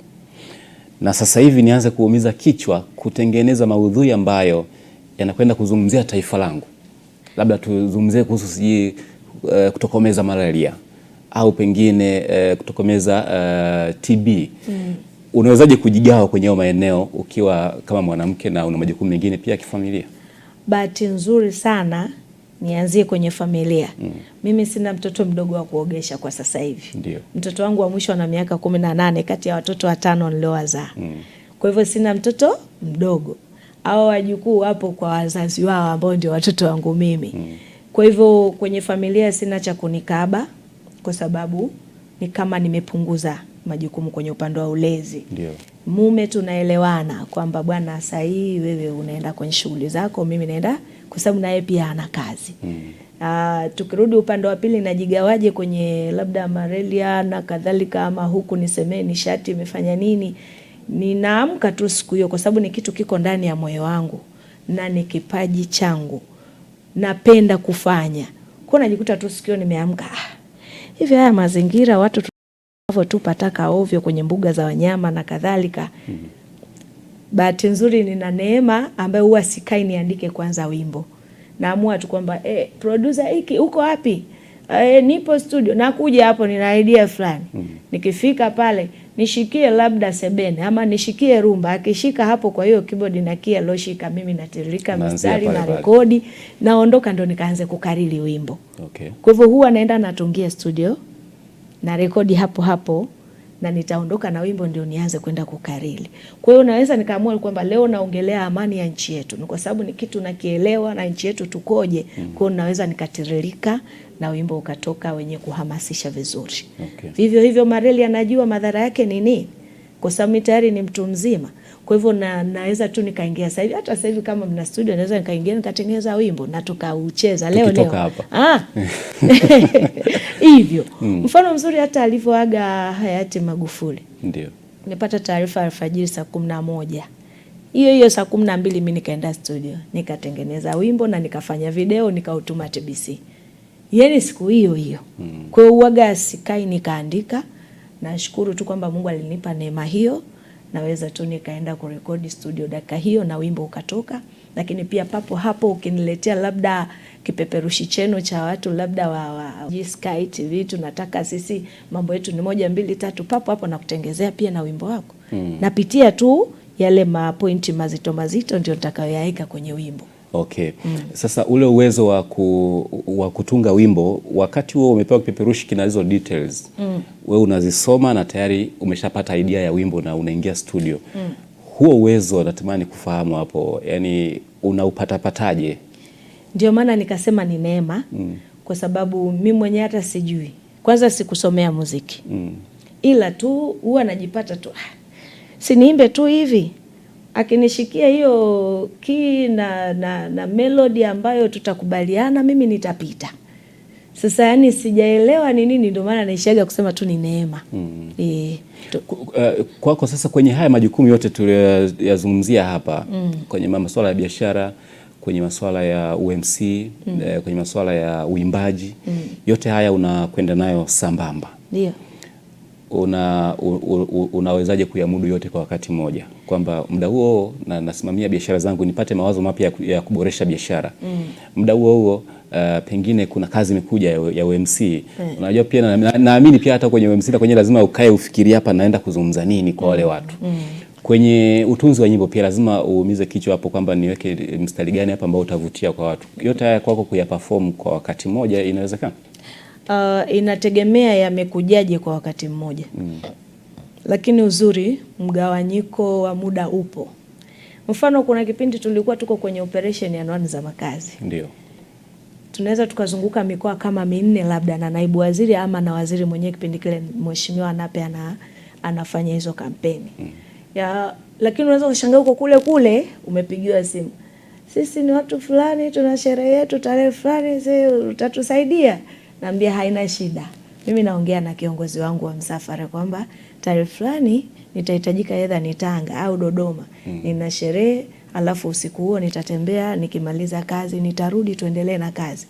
na sasa hivi nianze kuumiza kichwa kutengeneza maudhui ambayo yanakwenda kuzungumzia taifa langu, labda tuzungumzie kuhusu kutokomeza malaria au pengine kutokomeza TB. Unawezaje kujigawa kwenye maeneo ukiwa kama mwanamke na una majukumu mengine pia kifamilia? Bahati nzuri sana nianzie kwenye familia. Mimi sina mtoto mdogo wa kuogesha kwa sasa hivi. Ndio. Mtoto wangu wa mwisho ana miaka 18 kati ya watoto 5 niliowazaa. Kwa hivyo sina mtoto mdogo. Hao wajukuu wapo kwa wazazi wao ambao ndio watoto wangu mimi. Kwa hivyo kwenye familia sina cha kunikaba kwa sababu ni kama nimepunguza majukumu kwenye upande wa ulezi. Ndio. Mume tunaelewana kwamba bwana, sasa hii wewe unaenda kwenye shughuli zako, mimi naenda, kwa sababu naye pia ana kazi. Tukirudi upande wa pili, najigawaje kwenye labda malaria na kadhalika, ama huku nisemee nishati imefanya nini, ninaamka tu siku hiyo, kwa sababu ni kitu kiko ndani ya moyo wangu na ni kipaji changu, napenda kufanya. Kwa najikuta tu siku hiyo nimeamka, hivi haya mazingira watu tupa taka ovyo kwenye mbuga za wanyama na kadhalika. Bahati nzuri nina neema ambayo huwa sikai niandike kwanza wimbo. Naamua tu kwamba producer hiki uko wapi? Nipo studio, nakuja hapo, nina idea fulani. Nikifika pale nishikie labda sebene ama nishikie rumba, akishika hapo kwa hiyo keyboard na kia loshika, mimi natiririka mstari na rekodi, naondoka ndo nikaanze kukariri wimbo. Okay. Kwa hivyo huwa naenda natungia studio na rekodi hapo hapo na nitaondoka na wimbo ndio nianze kwenda kukariri. Kwa hiyo naweza nikaamua kwamba leo naongelea amani ya nchi yetu, ni kwa sababu ni kitu nakielewa na nchi yetu tukoje. Kwa hiyo naweza nikatiririka na wimbo ukatoka wenye kuhamasisha vizuri. Okay. Vivyo hivyo Mareli anajua madhara yake ni nini, kwa sababu tayari ni mtu mzima. Kwa hivyo naweza tu nikaingia sasa hivi, hata sasa hivi kama mna studio naweza nikaingia nikatengeneza wimbo na tukaucheza leo. Hivyo. Mfano mzuri hata alivyoaga hayati Magufuli. Ndio. Nilipata taarifa alfajiri saa 11. Hiyo saa 12 mimi nikaenda studio, nikatengeneza wimbo na nikafanya video, nikautuma TBC. Yaani siku hiyo. Kwa hiyo uaga sikai nikaandika. Nashukuru tu kwamba Mungu alinipa neema hiyo. Naweza tu nikaenda kurekodi studio dakika hiyo na wimbo ukatoka. Lakini pia papo hapo ukiniletea labda kipeperushi chenu cha watu labda wa Sky TV, tunataka sisi mambo yetu ni 1 2 3, papo hapo na kutengezea pia na wimbo wako. Napitia tu yale mapointi mazito ndio nitakayoyaeka kwenye wimbo. Okay. Sasa ule uwezo wa kutunga wimbo, wakati huo umepewa kipeperushi kina hizo details, wewe unazisoma na tayari umeshapata idea ya wimbo na unaingia studio. Huo uwezo natamani kufahamu hapo, yani unaupatapataje? Ndio maana nikasema ni neema, kwa sababu mimi mwenyewe hata sijui. Kwanza sikusomea muziki. Ila tu huwa najipata tu si niimbe tu hivi. Akinishikia hiyo key na melody ambayo tutakubaliana, mimi nitapita. Sasa yani sijaelewa ni nini, ndio maana naishaga kusema tu ni neema. Kwako sasa kwenye haya majukumu yote tuliyozungumzia hapa, kwenye masuala ya biashara, kwenye masuala ya UMC, kwenye masuala ya uimbaji, yote haya unakwenda nayo sambamba. Ndio. Unawezaje kuyamudu yote kwa wakati mmoja, kwamba muda huo nasimamia biashara zangu nipate mawazo mapya ya kuboresha biashara, muda huo pengine kuna kazi imekuja ya UMC. Unajua pia naamini pia hata kwenye UMC na kwenye lazima ukae ufikirie hapa naenda kuzungumza nini kwa wale watu. Kwenye utunzi wa nyimbo pia lazima uumize kichwa hapo kwamba niweke mstari gani hapa ambao utavutia kwa watu. Yote haya kwako kuyaperform kwa wakati mmoja inawezekana? Inategemea yamekujaje kwa wakati mmoja. Lakini uzuri mgawanyiko wa muda upo. Mfano kuna kipindi tulikuwa tuko kwenye operation ya anwani za makazi. Ndio. Tunaweza tukazunguka mikoa kama 4 labda na naibu waziri ama na waziri mwenyewe kipindi kile Mheshimiwa Nape anafanya hizo kampeni. Lakini unaweza kushangaa huko kule umepigiwa simu. Sisi ni watu fulani, tuna sherehe yetu tarehe fulani, utatusaidia? Naambia haina shida. Mimi naongea na kiongozi wangu wa msafara kwamba tarehe fulani nitahitajika either ni Tanga au Dodoma. Nina sherehe, alafu usiku huo nitatembea, nikimaliza kazi nitarudi tuendelee na kazi.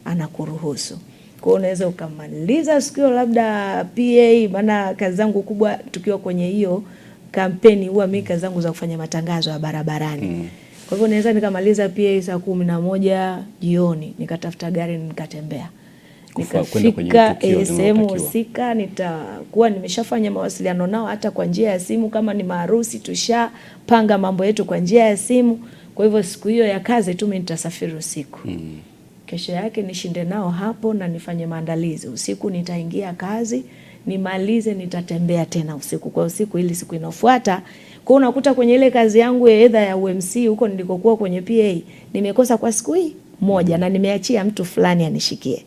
Anakuruhusu. Kwa hiyo unaweza ukamaliza siku hiyo labda PA, maana kazi zangu kubwa tukiwa kwenye hiyo kampeni huwa mimi kazi zangu za kufanya matangazo ya barabarani. Kwa hivyo naweza nikamaliza PA saa 11 jioni, nikatafuta gari nikatembea. Nikafika sehemu husika, nitakuwa nimeshafanya mawasiliano nao hata kwa njia ya simu. Kama ni maharusi tushapanga mambo yetu kwa njia ya simu. Kwa hivyo siku hiyo ya kazi tu mimi nitasafiri usiku. kesho yake nishinde nao hapo na nifanye maandalizi. Usiku nitaingia kazi, nimalize, nitatembea tena usiku kwa usiku ili siku inafuata. Kwa unakuta kwenye ile kazi yangu ya edha ya UMC huko nilikokuwa kwenye PA, nimekosa kwa siku hii moja na nimeachia mtu fulani anishikie.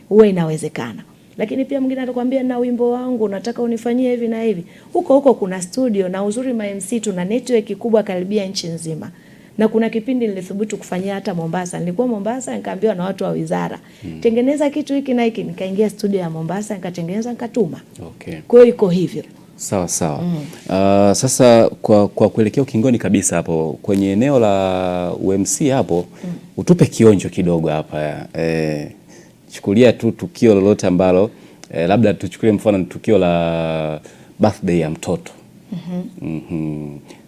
Huwa inawezekana. Lakini pia mwingine atakwambia na wimbo wangu nataka unifanyie hivi na hivi. Huko kuna studio na uzuri ma MC tuna network kubwa karibia nchi nzima. Na kuna kipindi nilithubutu kufanyia hata Mombasa. Nilikuwa Mombasa nikaambiwa na watu wa wizara, tengeneza kitu hiki na hiki. Nikaingia studio ya Mombasa nikatengeneza nikatuma. Okay. Kwa hiyo iko hivyo. Sawa sawa. Sasa kwa kuelekea ukingoni kabisa hapo kwenye eneo la UMC hapo, utupe kionjo kidogo hapa. Chukulia tu tukio lolote ambalo labda tuchukulie mfano ni tukio la birthday ya mtoto.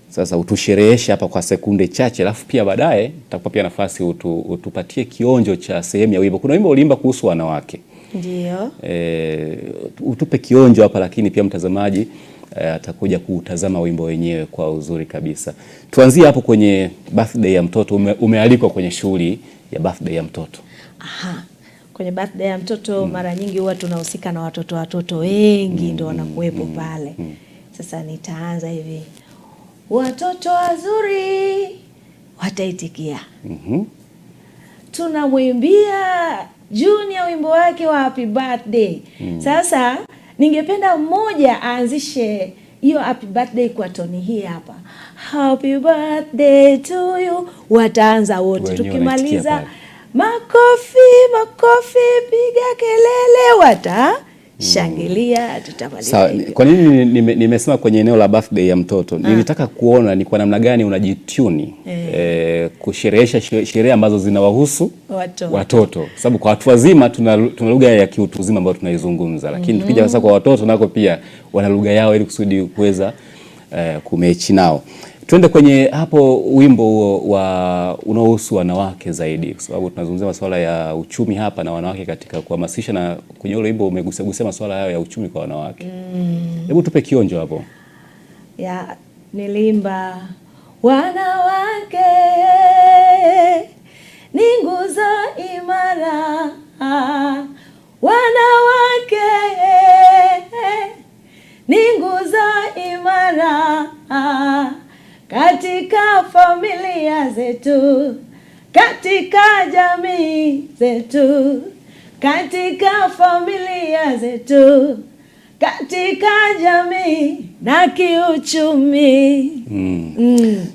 Sasa utushereheshe hapa kwa sekunde chache, alafu pia baadaye tutakupa pia nafasi utupatie kionjo cha sehemu ya wimbo. Kuna wimbo uliimba kuhusu wanawake. Ndio. Utupe kionjo hapa, lakini pia mtazamaji atakuja kutazama wimbo wenyewe kwa uzuri kabisa. Tuanzie hapo kwenye birthday ya mtoto. Umealikwa kwenye shughuli ya birthday ya mtoto. Aha. Kwenye birthday ya mtoto mara nyingi huwa tunahusika na watoto wengi ndio wanakuwepo pale. Sasa nitaanza hivi. Watoto wazuri wataitikia. Tunamwimbia Junior wimbo wake wa happy birthday. Sasa ningependa mmoja aanzishe hiyo happy birthday kwa toni hii hapa. Happy birthday to you. Wataanza wote. Tukimaliza makofi, piga kelele, shangilia, tutamaliza. Sawa, kwa nini nimesema kwenye eneo la birthday ya mtoto? Nilitaka kuona ni kwa namna gani unajituni kusherehesha sherehe ambazo zinawahusu watoto. Sababu kwa watu wazima tuna lugha ya kiutu uzima ambayo tunaizungumza, lakini tukija sasa kwa watoto nako pia wana lugha yao ili kusudi kuweza kumechi nao. Twende kwenye hapo wimbo huo unaohusu wanawake zaidi, kwa sababu tunazungumzia masuala ya uchumi hapa na wanawake katika kuhamasisha, na kwenye ule wimbo umegusia masuala hayo ya uchumi kwa wanawake. Hebu tupe kionjo hapo. Ya nilimba wanawake ni nguzo imara, wanawake ni nguzo imara katika familia zetu, katika jamii zetu, katika familia zetu, katika jamii na kiuchumi.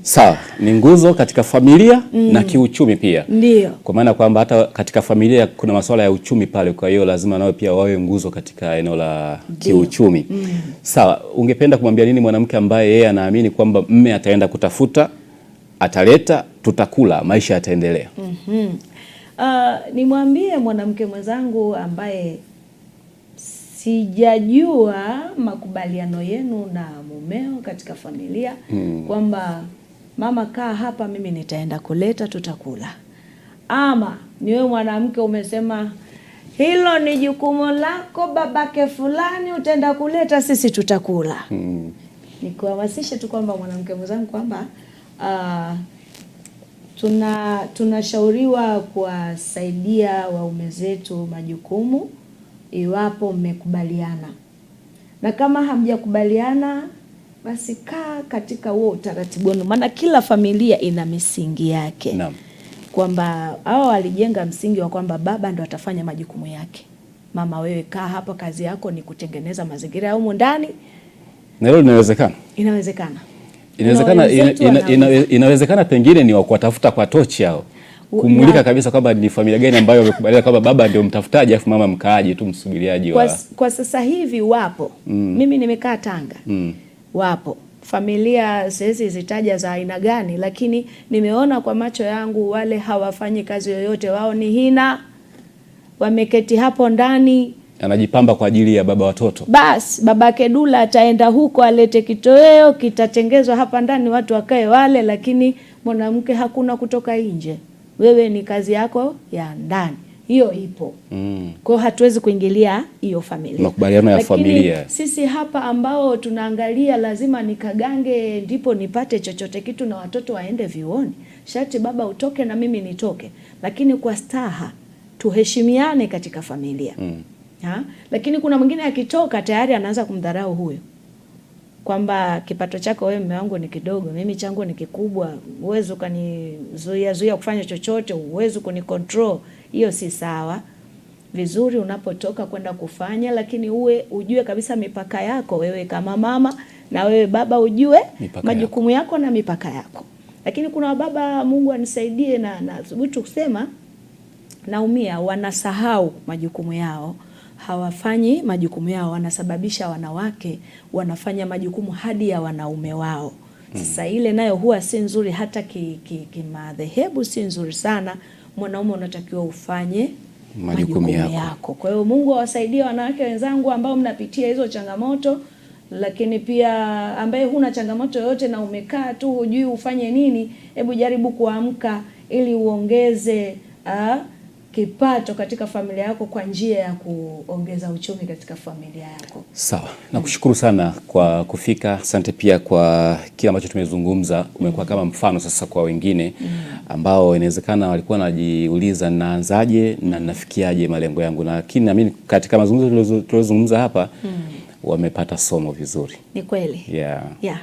Sawa, ni nguzo katika familia na kiuchumi pia. Ndio. Kwa maana kwamba hata katika familia kuna masuala ya uchumi pale, kwa hiyo lazima nao pia wawe nguzo katika eneo la kiuchumi. Sawa, ungependa kumwambia nini mwanamke ambaye yeye anaamini kwamba mme ataenda kutafuta, ataleta, tutakula, maisha yataendelea? Nimwambie mwanamke mwenzangu ambaye sijajua makubaliano yenu na mumeo katika familia, kwamba mama kaa hapa, mimi nitaenda kuleta, tutakula. Ama niwe mwanamke umesema hilo ni jukumu lako, babake fulani utaenda kuleta, sisi tutakula. Nikuhamasishe tu kwamba mwanamke mwenzangu kwamba tunashauriwa kuwasaidia waume zetu majukumu iwapo mmekubaliana, na kama hamjakubaliana basi kaa katika huo utaratibu wenu, maana kila familia ina misingi yake. Naam. Kwamba hao walijenga msingi wa kwamba baba ndo atafanya majukumu yake, mama wewe kaa hapa, kazi yako ni kutengeneza mazingira huko ndani. Na hilo linawezekana? Inawezekana pengine ni kuwatafuta kwa tochi hao, kumulika kabisa kwamba ni familia gani ambayo wamekubaliana kwamba baba ndio mtafutaji afu mama mkaaji tu msubiriaji kwa sasa hivi wapo. Mimi nimekaa Tanga. Wapo familia, siwezi zitaja za aina gani, lakini nimeona kwa macho yangu wale hawafanyi kazi yoyote, wao ni hina, wameketi hapo ndani, anajipamba kwa ajili ya baba watoto. Bas babake Dula ataenda huko alete kitoweo, kitatengezwa hapa ndani, watu wakae wale, lakini mwanamke hakuna kutoka nje. Wewe ni kazi yako ya ndani. Hiyo ipo. Kwa hiyo hatuwezi kuingilia hiyo familia. Makubaliano ya familia. Sisi hapa ambao tunaangalia lazima nikagange ndipo nipate chochote kitu na watoto waende vioni, sharti baba utoke na mimi nitoke. Lakini kwa staha tuheshimiane katika familia. Lakini kuna mwingine akitoka tayari anaanza kumdharau huyo, kwamba kipato chako wewe mume wangu ni kidogo, mimi changu ni kikubwa, uwezo kanizuia kufanya chochote, uwezo kunicontrol. Hiyo si sawa. Vizuri unapotoka kwenda kufanya, lakini ujue kabisa mipaka yako wewe kama mama, na wewe baba ujue majukumu yako na mipaka yako. Lakini kuna baba, Mungu anisaidie, na thubutu kusema, naumia, wanasahau majukumu yao, hawafanyi majukumu yao, wanasababisha wanawake wanafanya majukumu hadi ya wanaume wao. Sasa ile nayo huwa si nzuri, hata kimadhehebu si nzuri sana. Mwanaume unatakiwa ufanye majukumu yako. Kwa hiyo Mungu awasaidie wanawake wenzangu ambao mnapitia hizo changamoto, lakini pia ambaye huna changamoto yoyote na umekaa tu hujui ufanye nini, hebu jaribu kuamka ili uongeze kipato katika familia yako kwa njia ya kuongeza uchumi katika familia yako. Sawa. Nakushukuru sana kwa kufika. Asante pia kwa kile ambacho tumezungumza. Umekuwa kama mfano sasa kwa wengine ambao inawezekana walikuwa wanajiuliza naanzaje na nafikiaje malengo yangu, lakini naamini katika mazungumzo tulizozungumza hapa wamepata somo vizuri. Ni kweli.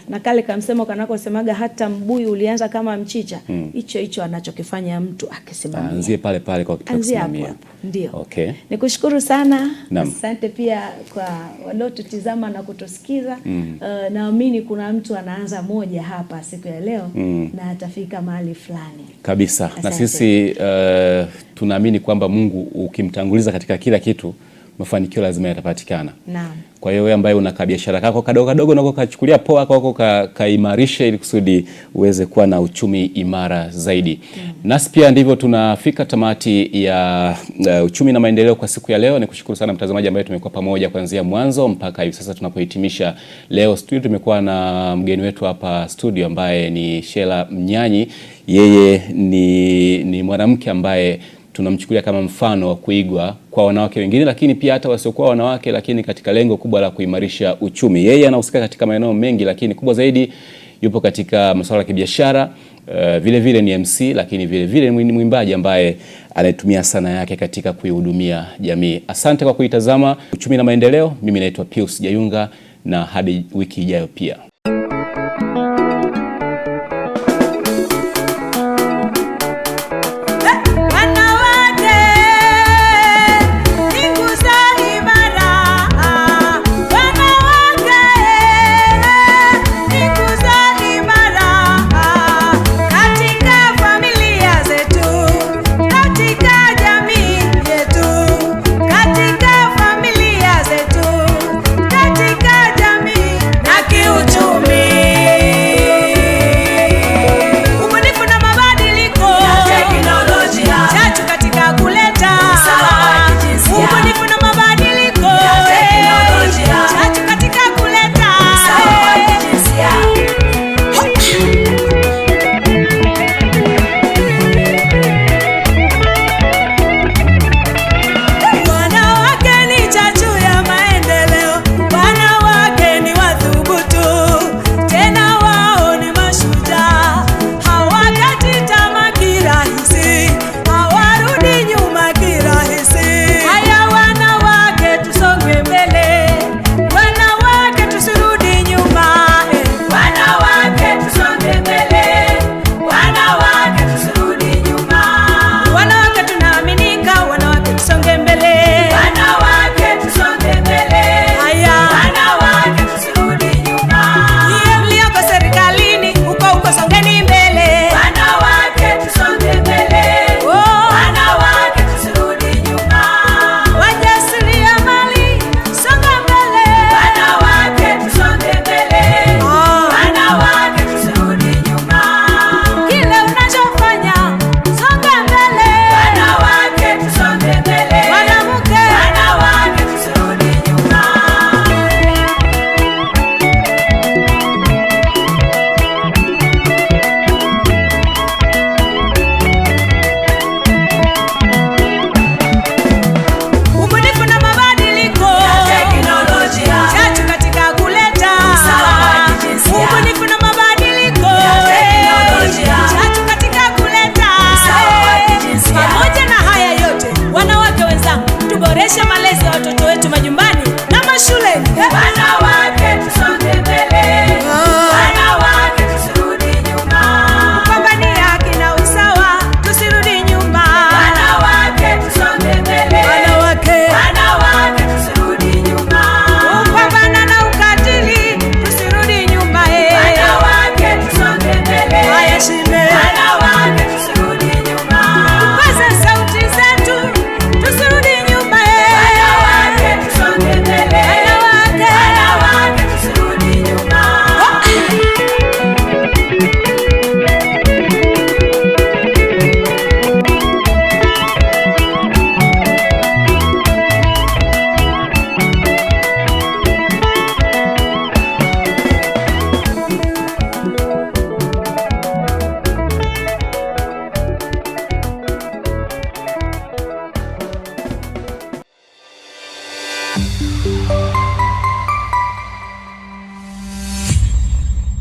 Na kale kamsemo kanakosemaga hata mbuyu ulianza kama mchicha, hicho anachokifanya mtu akisimamia. Anzie pale kwa kitu kusimamia. Ndio. Okay. Nikushukuru sana. Asante pia kwa waliotutizama na kutusikiza. Naamini kuna mtu anaanza moja hapa siku ya leo na atafika mahali fulani. Kabisa. Asante. Na sisi tunaamini kwamba Mungu ukimtanguliza katika kila kitu, mafanikio lazima yatapatikana. Naam. Kwa hiyo wewe ambaye una biashara kako kadogo na kachukulia poa kwako kaimarisha ili kusudi uweze kuwa na uchumi imara zaidi. Nasi pia ndivyo tunafika tamati ya uchumi na maendeleo kwa siku ya leo. Nikushukuru sana mtazamaji ambaye tumekuwa pamoja kuanzia mwanzo mpaka hivi sasa tunapohitimisha leo. Studio tumekuwa na mgeni wetu hapa studio ambaye ni Sheila Mnyanyi. Yeye ni mwanamke ambaye tunamchukulia kama mfano wa kuigwa kwa wanawake wengine, lakini pia hata wasiokuwa wanawake, lakini katika lengo kubwa la kuimarisha uchumi. Yeye anahusika katika maeneo mengi, lakini kubwa zaidi yupo katika masuala ya kibiashara, vile vile ni MC, lakini vile vile ni mwimbaji ambaye anatumia sanaa yake katika kuihudumia jamii. Asante kwa kuitazama Uchumi na Maendeleo. Mimi naitwa Pius Jayunga, na hadi wiki ijayo pia. Uchumi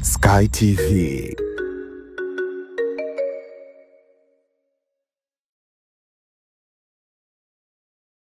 Sky TV.